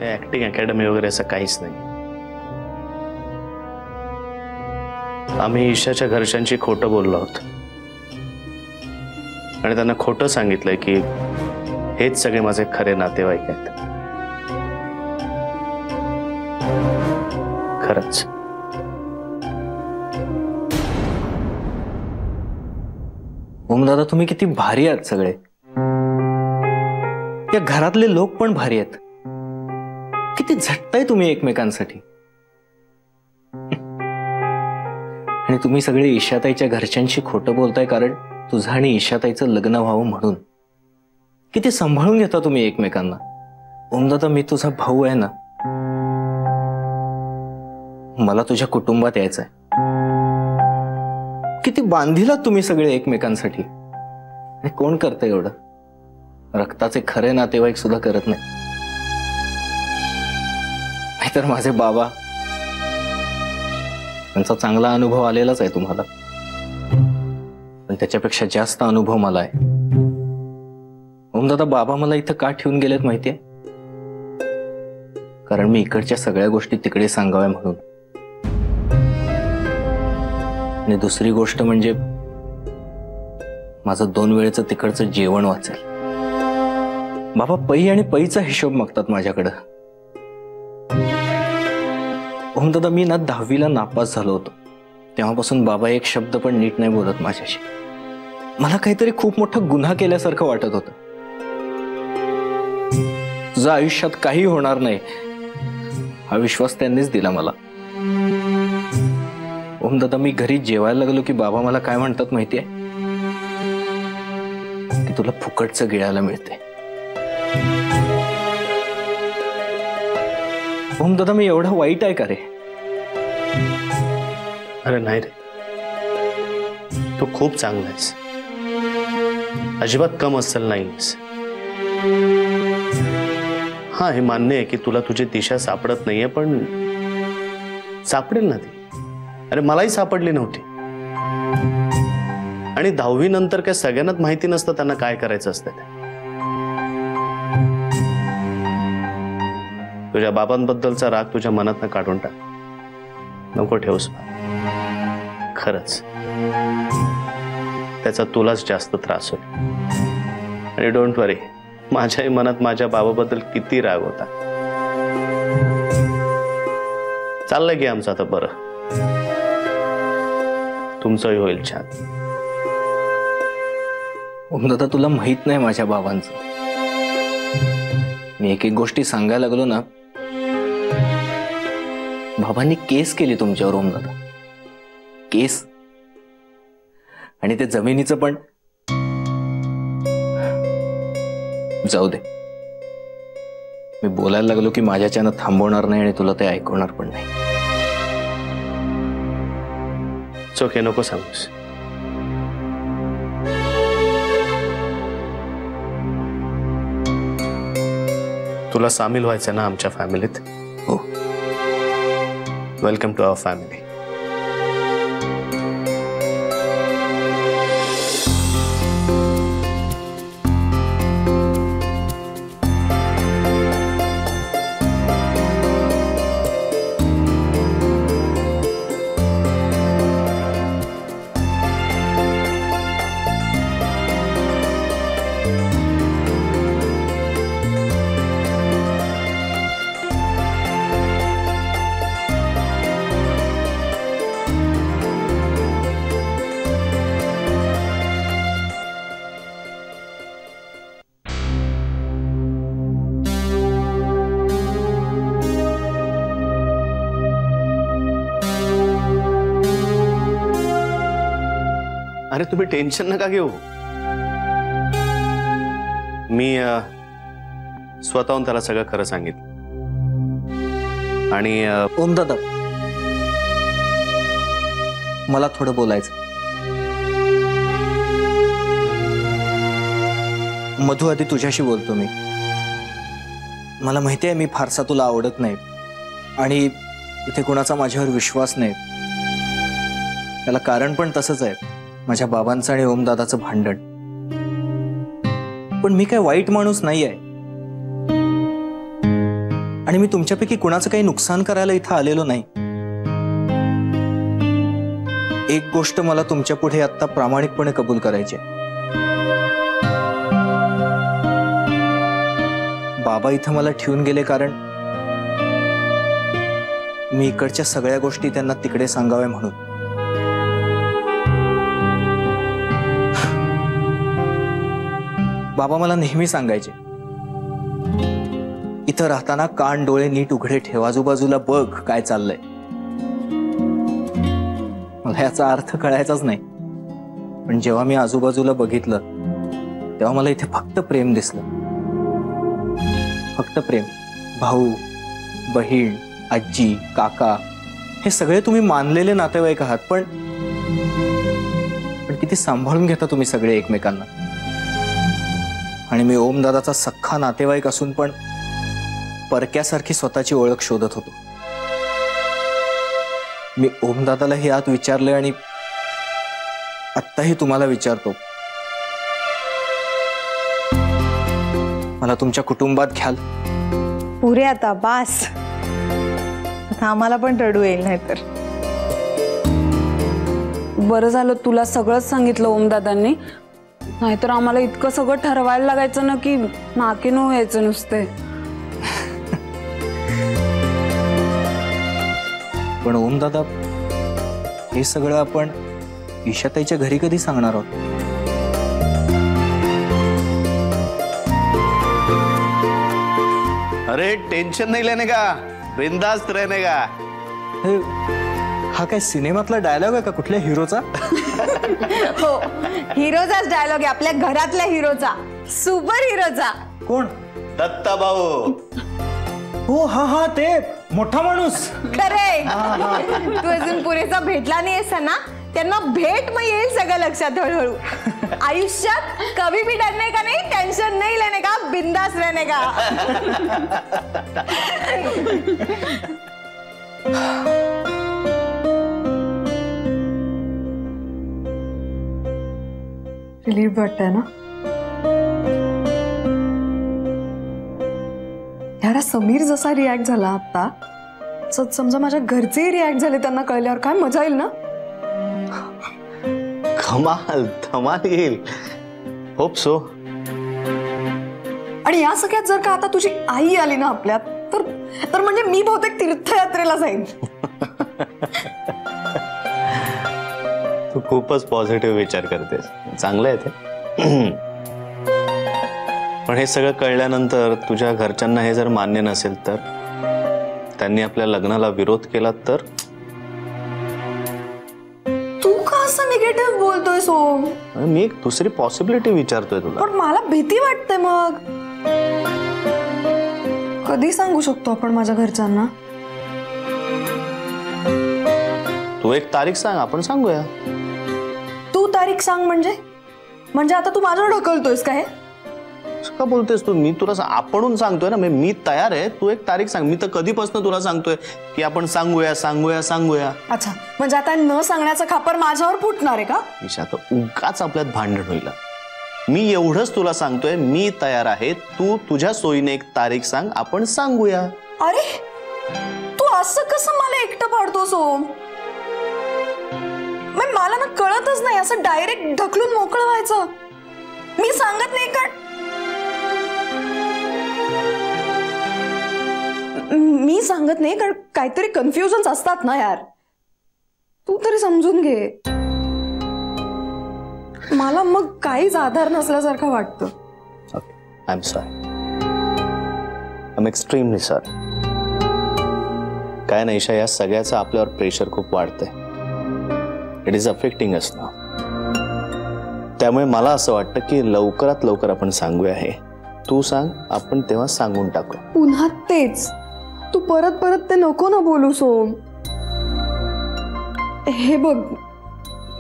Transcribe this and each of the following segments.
Acting academy वगैरे असं काहीच नाही. आम्ही ईशाच्या घरच्यांची खोटं बोललो आहोत आणि त्यांना खोटं सांगितलंय की हेच सगळे माझे खरे नातेवाईक आहेत. खरंच ओम दादा, तुम्ही किती भारी आहात सगळे. या घरातले लोक पण भारी आहेत. किती झटताय तुम्ही एकमेकांसाठी. आणि तुम्ही सगळे ईशाताईच्या घरच्यांशी खोटं बोलताय कारण तुझं आणि ईशाताईचं लग्न व्हावं म्हणून. किती सांभाळून घेता तुम्ही एकमेकांना. ओम दादा, मी तुझा भाऊ आहे ना, मला तुझ्या कुटुंबात यायचंय. किती बांधिलात तुम्ही सगळे एकमेकांसाठी. आणि कोण करतं एवढं. रक्ताचे खरे नातेवाईक सुद्धा करत नाही. नाहीतर माझे बाबा, त्यांचा चांगला अनुभव आलेलाच आहे तुम्हाला, पण त्याच्यापेक्षा जास्त अनुभव मला आहे. ओम दादा, बाबा मला इथं का ठेवून गेलेत माहितीये? कारण मी इकडच्या सगळ्या गोष्टी तिकडे सांगाव्या म्हणून. आणि दुसरी गोष्ट म्हणजे माझं 2 वेळेचं तिकडचं जेवण वाचेल. बाबा पै आणि पैचा हिशोब मागतात माझ्याकडं. ओम दादा, मी ना 10वीला नापास झालो होतो. तेव्हापासून बाबा एक शब्द पण नीट नाही बोलत माझ्याशी. मला काहीतरी खूप मोठा गुन्हा केल्यासारखं वाटत होतं. तुझ्या आयुष्यात काही होणार नाही हा विश्वास त्यांनीच दिला मला. ओम दादा, मी घरी जेवायला लागलो की बाबा मला काय म्हणतात माहितीये? की तुला फुकटचं गिळायला मिळते. ओम दादा, मी एवढा वाईट आहे का रे? अरे नाही रे, तू खूप चांगला आहेस. अजिबात कम असेल नाहीस. हा, हे मान्य आहे की तुला तुझी दिशा सापडत नाहीये, पण सापडेल ना ती. अरे मलाही सापडली नव्हती. आणि 10वी नंतर काय सगळ्यांनाच माहिती नसतं त्यांना काय करायचं असतं ते. तुझ्या बाबांबद्दलचा राग तुझ्या मनातनं काढून टाक. नको ठेवूस. खरंच त्याचा तुलाच जास्त त्रास होईल. आणि डोंट वरी, माझ्याही मनात माझ्या बाबाबद्दल किती राग होता. चाललंय की आमचं आता बरं. तुमचंही होईल छान. ओम दादा, तुला माहित नाही माझ्या बाबांचं. मी एक एक गोष्टी सांगायला लागलो ना, बाबांनी केस केली तुमच्यावर ओम दादा. केस. आणि ते जमिनीचं पण. जाऊ दे, मी बोलायला लागलो की माझ्याच्यानं थांबवणार नाही आणि तुला ते ऐकवणार पण नाही. चोखे नको सांगूस. तुला सामील व्हायचं ना आमच्या फॅमिलीत? हो. Welcome to our family. अरे तुम्ही टेन्शन नका घेऊ. मी स्वतःहून त्याला सगळं खरं सांगितलं. आणि ओम दादा, मला थोडं बोलायचं. मधु, आधी तुझ्याशी बोलतो मी. मला माहिती आहे मी फारसा तुला आवडत नाही आणि इथे कोणाचा माझ्यावर विश्वास नाही. त्याला कारण पण तसंच आहे, माझ्या बाबांचं आणि ओम दादाचं भांडण. पण मी काय वाईट माणूस नाही आहे आणि मी तुमच्यापैकी कुणाचं काही नुकसान करायला इथं आलेलो नाही. एक गोष्ट मला तुमच्या पुढे आता प्रामाणिकपणे कबूल करायची आहे. बाबा इथं मला ठेवून गेले कारण मी इकडच्या सगळ्या गोष्टी त्यांना तिकडे सांगाव्या म्हणून. बाबा मला नेहमी सांगायचे, इथं राहताना कान डोळे नीट उघडे ठेव, आजूबाजूला बघ काय चाललंय. मला याचा अर्थ कळायचाच नाही, पण जेव्हा मी आजूबाजूला बघितलं तेव्हा मला इथे फक्त प्रेम दिसलं. फक्त प्रेम. भाऊ, बहीण, आजी, काका हे सगळे तुम्ही मानलेले नातेवाईक आहात, पण किती सांभाळून घेता तुम्ही सगळे एकमेकांना. आणि मी ओमदादाचा सख्खा नातेवाईक असून पण परक्यासारखी स्वतःची ओळख शोधत होतो. मी ओमदादाला हे आत विचारले आणि आत्ताही तुम्हाला विचारतो, मला तुमच्या कुटुंबात घ्याल? पुरे आता बास. आता आम्हाला पण रडू येईल नाहीतर. बरं झालं तुला सगळंच सांगितलं ओमदादांनी, नाहीतर आम्हाला इतकं सगळं ठरवायला लागायचं ना की नाकीनऊ व्हायचं नुसते. पण ओमदादा, हे सगळं आपण ईशाताईच्या घरी कधी सांगणार आहोत? अरे टेंशन नहीं लेने का, बिंदास्त रहने का. हा काय सिनेमातला डायलॉग आहे का कुठल्या हिरोचा? हो, हिरोचाच डायलॉग आहे, आपल्या घरातल्या हिरोचा, सुपर हिरोचा. कोण? दत्ता भाऊ. हो, हा हा, ते मोठा माणूस. खरे, तू अजून पुरेसा भेटला नाही आहेस ना, त्यांना भेट मग येईल सगळं लक्षात हळूहळू. आयुष्यात कभी भी डरने का नहीं, टेंशन नहीं लेने का, बिंदास रहने का. रिलीफ वाटतंय ना? यार समीर जसा रिॲक्ट झाला आता, समजा माझ्या घरचे रिॲक्ट झाले त्यांना कळल्यावर काय मजा येईल ना. कमाल धमाल येईल. Hope so. आणि या सगळ्यात जर का आता तुझी आई आली ना आपल्यात, तर म्हणजे मी बहुतेक तीर्थयात्रेला जाईन. तू खूपच पॉझिटिव्ह विचार करतेस, चांगलं आहे ते. पण हे सगळं कळल्यानंतर तुझ्या घरच्यांना हे जर मान्य नसेल तर, त्यांनी आपल्या लग्नाला विरोध केला तर? तू का असं निगेटिव्ह बोलतोय सोम? मी एक दुसरी पॉसिबिलिटी विचारतोय तुला. पण मला भीती वाटते. मग कधी सांगू शकतो आपण माझ्या घरच्यांना? तू एक तारीख सांग, आपण सांगूया. तू तारीख सांग म्हणजे आता तू माझ्यावर ढकलतोयस काय? का बोलतेस तू? मी तुला आपणून सांगतोय ना, मी तयार आहे. तू एक तारीख सांग. मी तर कधीपासून तुला सांगतोय की आपण सांगूया सांगूया सांगूया. अच्छा, म्हणजे आता न सांगण्याचं खापर माझ्यावर फुटणार आहे का? ईशा, तर उगाच आपल्यात भांडण होईल. मी एवढंच तुला सांगतोय, मी तयार आहे. तू तुझ्या सोयीने एक तारीख सांग, आपण सांगूया. अरे तू असं कसं मला एकटं पाडतोस ओम? मला ना कळतच नाही, असं डायरेक्ट ढकलून मोकळं व्हायचं. मी सांगत नाही कारण काहीतरी कन्फ्युजन्स असतात ना यार. तू तरी समजून घे. मला मग काहीच आधार नसल्यासारखं वाटतं. I am sorry. I am extremely sorry. काय नाही ईशा, या सगळ्याचं आपल्यावर प्रेशर खूप वाढतंय. It is affecting us now. त्यामुळे मला असं वाटतं की लवकरात लवकर आपण सांगूया. हे तू सांग, आपण तेव्हा सांगून टाकू. पुन्हा तेच. तू परत परत ते नको ना बोलू सोम. हे बघ,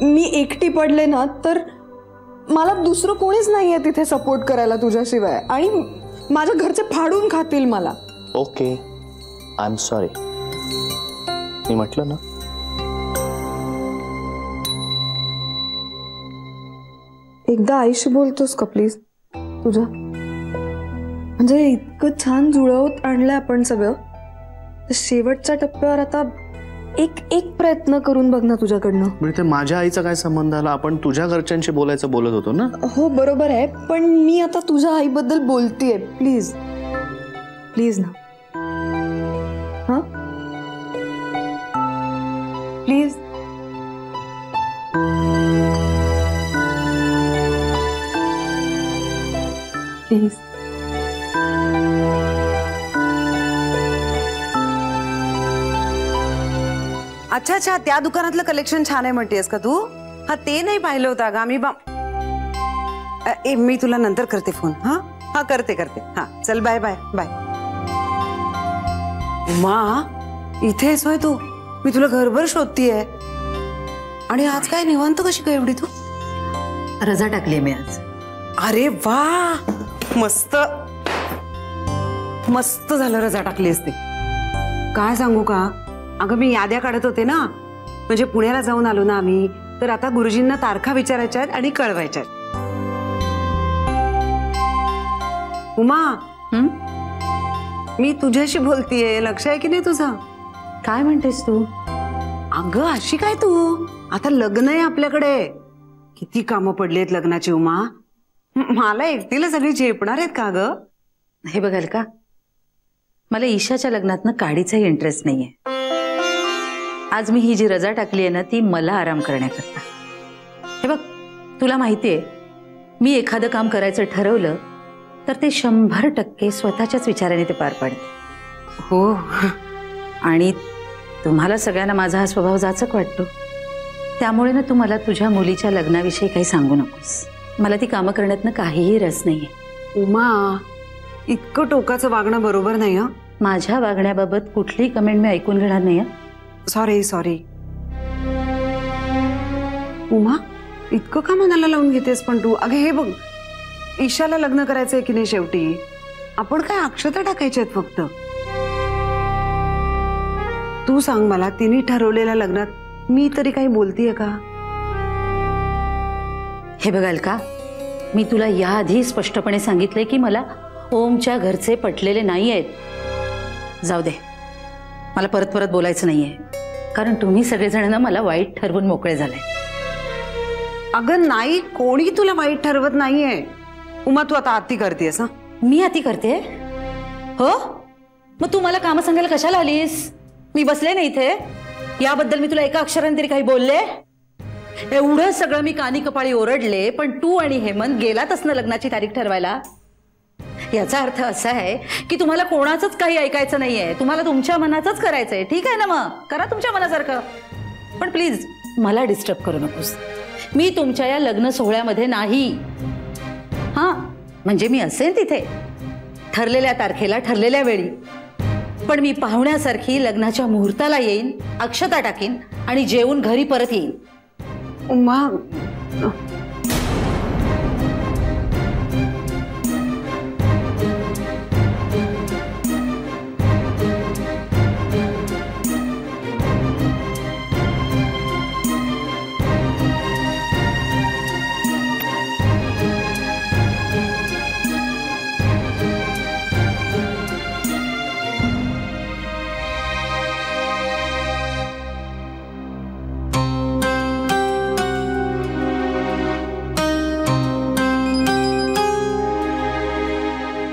मी एकटी पडले ना तर मला दुसरं कोणीच नाहीये तिथे सपोर्ट करायला तुझ्याशिवाय, आणि माझ्या घरचे फाडून खातील मला. Okay, I am sorry. मी म्हटलं ना. एकदा आईशी बोलतोस का प्लीज? तुझ्या, म्हणजे इतकं छान जुळवत आणलंय आपण सगळं. शेवटच्या टप्प्यावर आता एक प्रयत्न करून बघ ना तुझ्याकडनं. म्हणजे ते माझ्या आईचा काय संबंध आला? आपण तुझ्या घरच्यांशी बोलायचं बोलत होतो ना. हो बरोबर आहे, पण मी आता तुझ्या आईबद्दल बोलतीये. प्लीज प्लीज ना. हा प्लीज. प्लीज. अच्छा अच्छा, त्या दुकानातलं कलेक्शन छान आहे म्हणतेस का तू? हा ते नाही पाहिलं होतं अगं आम्ही. मी तुला नंतर करते फोन. हा हा करते. हा चल बाय बाय बाय. उमा इथेच होय तू? मी तुला घरभर शोधतीये. आणि आज काय निवांत कशी काय एवढी तू? रजा टाकली मी आज. अरे वा, मस्त मस्त झालं रजा टाकली असते. काय सांगू का अगं, मी याद्या काढत होते ना, म्हणजे पुण्याला जाऊन आलो ना आम्ही, तर आता गुरुजींना तारखा विचारायच्या आहेत आणि कळवायच्या आहेत. उमा मी तुझ्याशी बोलतीये, लक्ष आहे की नाही तुझं? काय म्हणतेस तू? अगं अशी काय तू, आता लग्न आहे आपल्याकडे, किती कामं पडली आहेत लग्नाची उमा. मला एकटीला सगळी झेपणार आहेत का ग? हे बघाल का, मला ईशाच्या लग्नातनं काडीचाही इंटरेस्ट नाहीये. आज मी ही जी रजा टाकली आहे ना, ती मला आराम करण्याकरता. हे बघ, तुला माहितीये, मी एखादं काम करायचं ठरवलं तर ते 100% स्वतःच्याच विचाराने ते पार पाडते. हो, आणि तुम्हाला सगळ्यांना माझा हा स्वभाव जाचक वाटतो. त्यामुळे ना तू मला तुझ्या मुलीच्या लग्नाविषयी काही सांगू नकोस. मला ती कामं करण्यातनं काहीही रस नाहीये. उमा इतकं टोकाचं वागणं बरोबर नाही. हं, माझ्या वागण्याबाबत कुठलीही कमेंट मी ऐकून घेणार नाही. सॉरी. उमा इतकं का मनाला लावून घेतेस पण तू? अगं हे बघ, ईशाला लग्न करायचंय की नाही शेवटी, आपण काय अक्षता टाकायच्या आहेत फक्त. तू सांग मला, तिने ठरवलेल्या लग्नात मी तरी काही बोलतीये का? हे बघाल का, मी तुला याआधी स्पष्टपणे सांगितले की मला ओमच्या घरचे पटलेले नाही आहेत. जाऊ दे, मला परत परत बोलायचं नाहीये, कारण तुम्ही सगळेजण ना मला वाईट ठरवून मोकळे झाले. अगं नाही, कोणी तुला वाईट ठरवत नाहीये. उमा तू आता अति करतेस. हा, मी अति करते? हो, मग तू मला काम सांगायला कशाला आलीस? मी बसले ना इथे, याबद्दल मी तुला एका अक्षराने तरी काही बोलले? एवढं सगळं मी कानी कपाळी ओरडले, पण तू आणि हेमंत गेलातच ना लग्नाची तारीख ठरवायला. याचा अर्थ असा आहे की तुम्हाला कोणाचंच काही ऐकायचं नाहीये, तुम्हाला तुमच्या मनाचंच करायचंय. ठीक आहे ना, मग करा तुमच्या मनासारखं, पण प्लीज मला डिस्टर्ब करू नकोस. मी तुमच्या या लग्न सोहळ्यामध्ये नाही. हा म्हणजे मी असेन तिथे ठरलेल्या तारखेला ठरलेल्या वेळी, पण मी पाहुण्यासारखी लग्नाच्या मुहूर्ताला येईन, अक्षता टाकीन आणि जेवून घरी परत येईन. उमा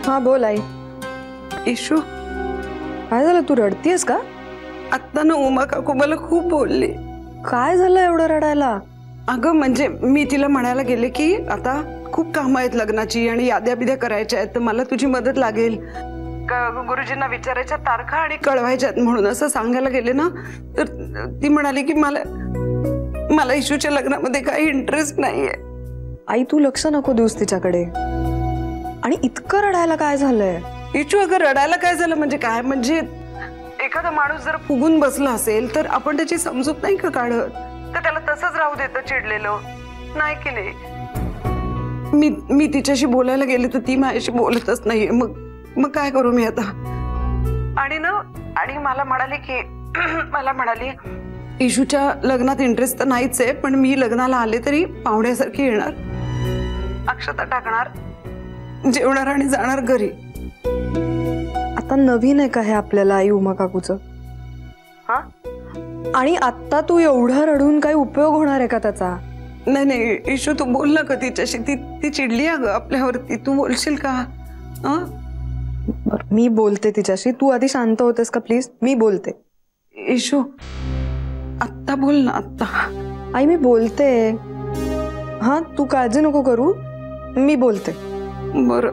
हा बोल आई. इशू काय झालं, तू रडतीयस का? आता ना उमा काकू मला खूप बोलली. काय झालं एवढं रडायला? अगं म्हणजे मी तिला म्हणायला गेले की आता खूप कामं आहेत लग्नाची आणि याद्या बिद्या करायच्या आहेत, तर मला तुझी मदत लागेल, गुरुजींना विचारायच्या तारखा आणि कळवायच्या आहेत म्हणून असं सांगायला गेले ना, तर ती म्हणाली की मला इशूच्या लग्नामध्ये काही इंटरेस्ट नाहीये. आई तू लक्ष नको देऊस तिच्याकडे. आणि इतकं रडायला काय झालंय? इशू अगं रडायला काय झालं म्हणजे काय, म्हणजे एखादा माणूस जर फुगून बसला असेल तर आपण त्याची समजूत नाही का काढत, तर त्याला तसंच राहू देतं चिडलेलं, नाही की नाही? मी तिच्याशी बोलायला गेले तर ती माझ्याशी बोलतच नाहीये. मग काय करू मी आता? आणि मला म्हणाली इशूच्या लग्नात इंटरेस्ट तर नाहीच आहे, पण मी लग्नाला आले तरी पाहुण्यासारखी येणार, अक्षता टाकणार, जेवणार आणि जाणार घरी. आता नवीन आहे का हे आपल्याला आई उमा काकूचं? हा, आणि आता तू एवढं रडून काही उपयोग होणार आहे का त्याचा? नाही नाही इशू, तू बोल ना का तिच्याशी. ती चिडली अगं आपल्यावरती. तू बोलशील का? बरं, मी बोलते तिच्याशी. तू आधी शांत होतेस का प्लीज? मी बोलते. इशू आत्ता बोल ना, आत्ता. आई मी बोलते. हा, तू काळजी नको करू, मी बोलते. बर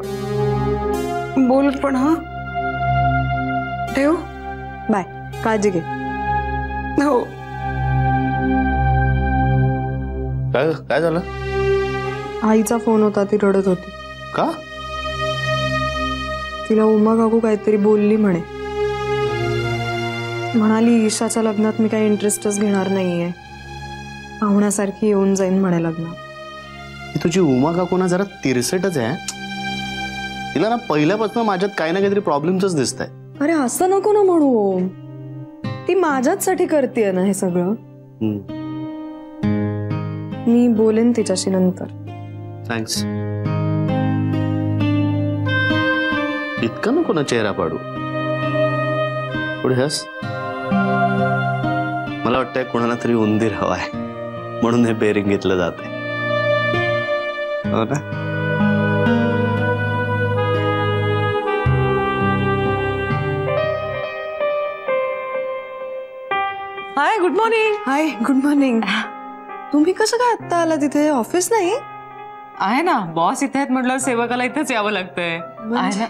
बोल पण. हा ठेव. बाय, काळजी घे. हो. काय झालं? आईचा फोन होता, ती रडत होती. का? तिला उमा काकू काहीतरी बोलली म्हणाली ईशाच्या लग्नात मी काही इंटरेस्टच घेणार नाहीये, पाहुण्यासारखी येऊन जाईन म्हणे लग्नात. तुझी उमा काकू ना जरा तिरसटच आहे. तिला ना पहिल्यापासून माझ्यात काही ना काहीतरी प्रॉब्लेमच दिसत आहे. अरे असं नको ना म्हणू, ती माझ्याचसाठी करतेय ना हे सगळं. मी बोलेन तिच्याशी नंतर. थँक्स. इतका नको ना चेहरा पाडू. पुढे हस. मला वाटतंय कोणाला तरी उंदीर हवाय म्हणून हे बेरिंग घेतलं जाते. हो ना? हाय, गुड मॉर्निंग. हाय, गुड मॉर्निंग. तुम्ही कसं काय आत्ता आला? तिथे ऑफिस नाही आहे ना, बॉस इथे आहेत म्हटलं सेवकाला इथेच यावं लागतंय. आहे ना.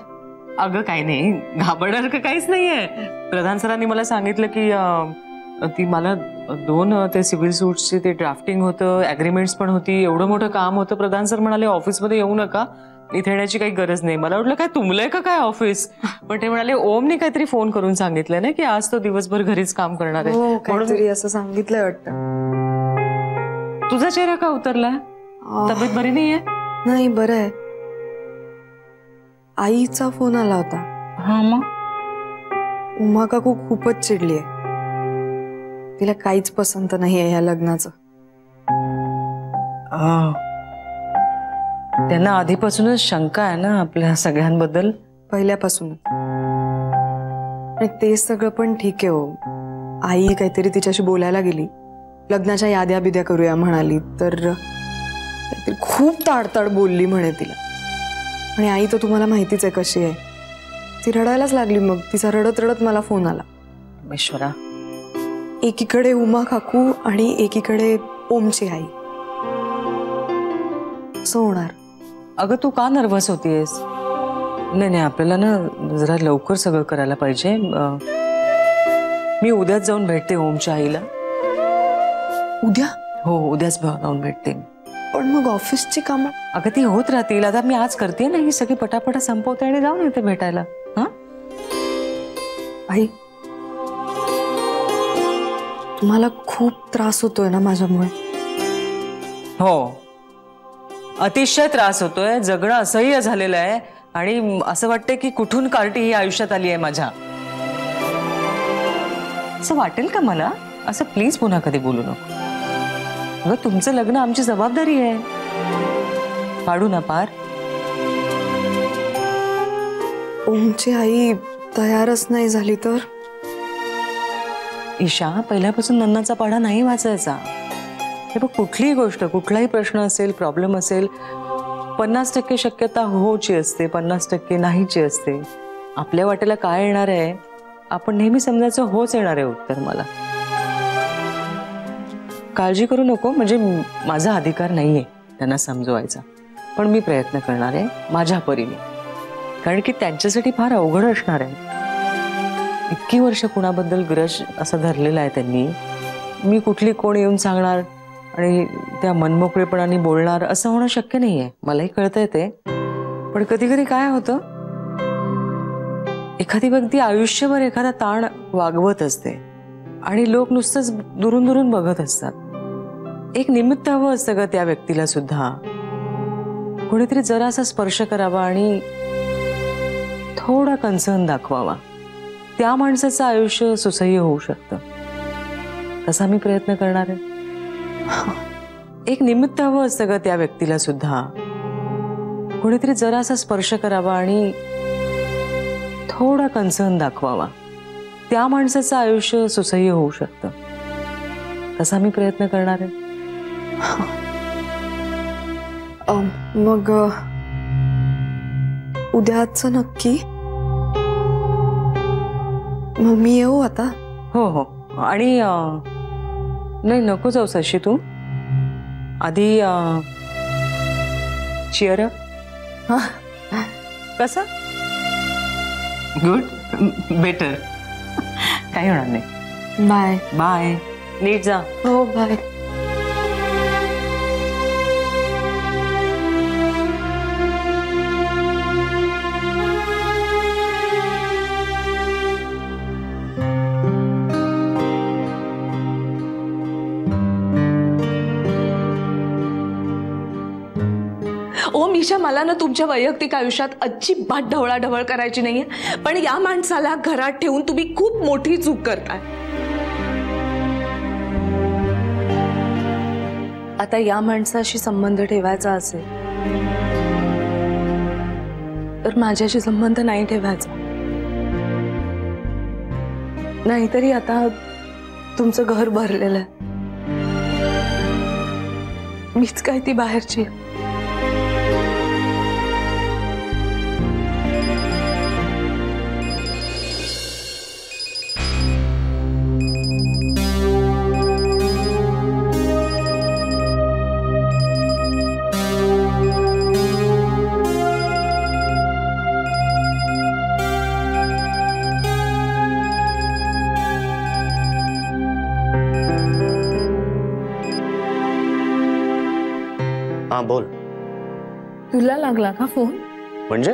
अगं काही नाही, घाबरणार काहीच नाहीये. प्रधान सरांनी मला सांगितलं की ती मला 2 ते सिव्हिल सूट्सची ते ड्राफ्टिंग होतं, ॲग्रीमेंट्स पण होती, एवढं मोठं काम होतं. प्रधान सर म्हणाले ऑफिसमध्ये येऊ नका, इथे येण्याची काही गरज नाही. मला वाटलं काय तुमलंय का काय ऑफिस, पण ते म्हणाले ओमने काहीतरी फोन करून सांगितलं ना की आज तो दिवसभर घरीच काम करणार आहे म्हणून असं सांगितलंय वाटतं. तुझा चेहरा का उतरलाय? तब्येत बरी नाहीये? नाही, बरं आहे. आईचा फोन आला होता. हा, मग उमा काकू खूपच चिडली आहे. तिला काहीच पसंत नाही आहे या लग्नाचं. त्यांना आधीपासूनच शंका आहे ना आपल्या सगळ्यांबद्दल. पहिल्यापासूनच. आणि ते सगळं पण ठीक आहे हो. आई काहीतरी तिच्याशी बोलायला गेली, लग्नाच्या याद्या बिद्या करूया म्हणाली, तर खूप ताडताड बोलली म्हणे तिला. आणि आई तर तुम्हाला माहितीच आहे कशी आहे, ती रडायलाच लागली. मग तिचा रडत रडत मला फोन आला. ईश्वरा. एकीकडे उमा काकू आणि एकीकडे ओमची आई. असं होणार. अगं तू का नर्वस होतीयस? नाही नाही, आपल्याला ना जरा लवकर सगळं करायला पाहिजे. मी उद्याच जाऊन भेटते ओमच्या आईला. उद्या? हो, उद्याच जाऊन भेटते. पण मग ऑफिसची कामं? अगं ती होत राहतील. आता मी आज करते ना ही सगळी पटापटा संपवते आणि जाऊन येते भेटायला. हा आई, तुम्हाला खूप त्रास होतोय ना माझ्यामुळे? हो, अतिशय त्रास होतोय. जगणं असह्य झालेलं आहे आणि असं वाटतंय की कुठून कार्टी ही आयुष्यात आली आहे माझ्या. असं वाटेल का मला? असं प्लीज पुन्हा कधी बोलू नको. अगं तुमचं लग्न आमची जबाबदारी आहे. पाडू ना पार. ओमची आई तयारच नाही झाली तर? ईशा, पहिल्यापासून नन्नाचा पाढा नाही वाचायचा. हे बघ, कुठलीही गोष्ट, कुठलाही प्रश्न असेल, प्रॉब्लेम असेल, 50% शक्यता होची असते, 50% नाहीची असते. आपल्या वाटेला काय येणार आहे आपण नेहमी समजायचं होच येणार आहे उत्तर. मला काळजी करू नको, म्हणजे माझा अधिकार नाहीये त्यांना समजवायचा, पण मी प्रयत्न करणार आहे माझ्या परीने. कारण की त्यांच्यासाठी फार अवघड असणार आहे. इतकी वर्ष कुणाबद्दल ग्रज असा धरलेला आहे त्यांनी. मी कुठली कोण येऊन सांगणार आणि त्या मनमोकळेपणाने बोलणार असं होणं शक्य नाहीये. मलाही कळतंय ते. पण कधी कधी काय होतं, एखादी व्यक्ती आयुष्यभर एखादा ताण वागवत असते आणि लोक नुसतंच दुरून दुरून बघत असतात. एक निमित्त हवं असतं का त्या व्यक्तीला सुद्धा. कोणीतरी जरासा स्पर्श करावा आणि थोडा कन्सर्न दाखवावा. त्या माणसाचं आयुष्य सुसह्य होऊ शकतं. तसा मी प्रयत्न करणार आहे. एक निमित्त हवं असतं का त्या व्यक्तीला सुद्धा. कोणीतरी जरासा स्पर्श करावा आणि थोडा कन्सर्न दाखवावा, त्या माणसाचं आयुष्य सुसह्य होऊ शकतं. तसा मी प्रयत्न करणार आहे. मग उद्याच नक्की? मग मी येऊ आता? हो हो. आणि नाही, नको जाऊ शशी तू. आधी चिअर अप. कसं? Good, better. काही होणार नाही. बाय. बाय. नीट जा. हो बाय. ओ मिशा, मला ना तुमच्या वैयक्तिक आयुष्यात अजिबात ढवळाढवळ करायची नाहीये, पण या माणसाला घरात ठेवून तुम्ही खूप मोठी चूक करताय. आता या माणसाशी संबंध ठेवायचा असेल तर माझ्याशी संबंध नाही ठेवायचा. नाहीतरी आता तुमचं घर भरलेलं आहे, मीच काय ती बाहेरची. हा बोल. तुला लागला का फोन? म्हणजे